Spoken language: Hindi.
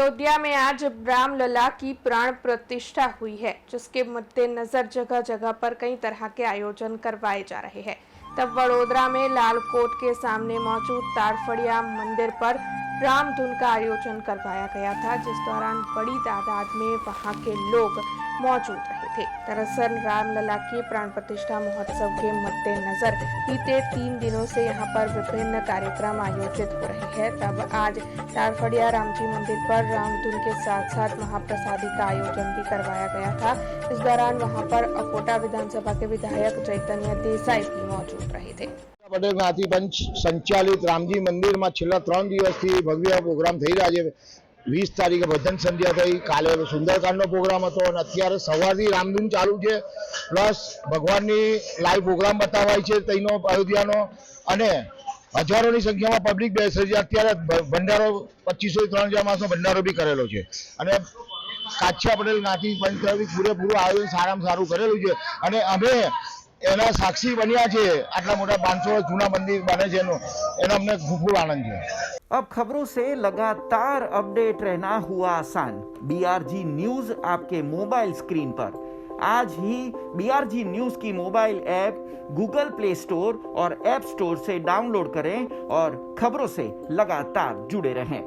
अयोध्या में आज रामलला की प्राण प्रतिष्ठा हुई है, जिसके मद्देनजर जगह जगह पर कई तरह के आयोजन करवाए जा रहे हैं। तब वडोदरा में लालकोट के सामने मौजूद तारफड़िया मंदिर पर रामधुन का आयोजन करवाया गया था, जिस दौरान बड़ी तादाद में वहां के लोग मौजूद रहे थे। दरअसल रामलला की प्राण प्रतिष्ठा महोत्सव के मद्देनजर बीते 3 दिनों से यहां पर विभिन्न कार्यक्रम आयोजित हो रहे हैं। तब आज तारफड़िया रामजी मंदिर पर रामधुन के साथ साथ महाप्रसादी का आयोजन भी करवाया गया था। इस दौरान वहां पर अकोटा विधानसभा के विधायक चैतन्य देसाई भी मौजूद रहे थे। पटेल ज्ञाति पंच संचालित रामजी मंदिर में छेल्ला 3 दिवसथी भव्य प्रोग्राम थई रह्या छे। 20 तारीखे भजन संध्या थई, काले सुंदरकांड प्रोग्राम हतो अने अत्यारे सवारथी रामधुन चालू छे। प्लस भगवाननी लाइव प्रोग्राम बतावाय छे तईनो अयोध्यानो अने हजारों संख्या में पब्लिक बेसे छे। अत्यारे भंडारो 2500 થી 3000 माणसनो भंडारो भी करेलो छे अने काछिया पटेल ज्ञाति पंच तरफथी पूरेपूरुं आयोजन सारामां सारुं करेलुं छे अने अमे एना साक्षी बन्या छे। आटला मोटा 500 वर्ष जूना मंदिर बने छे एनो अमने खूब आनंद छे। अब खबरों से लगातार अपडेट रहना हुआ आसान। BRG न्यूज आपके मोबाइल स्क्रीन पर। आज ही BRG न्यूज की mobile app Google play store और ऐप स्टोर से डाउनलोड करें और खबरों से लगातार जुड़े रहें।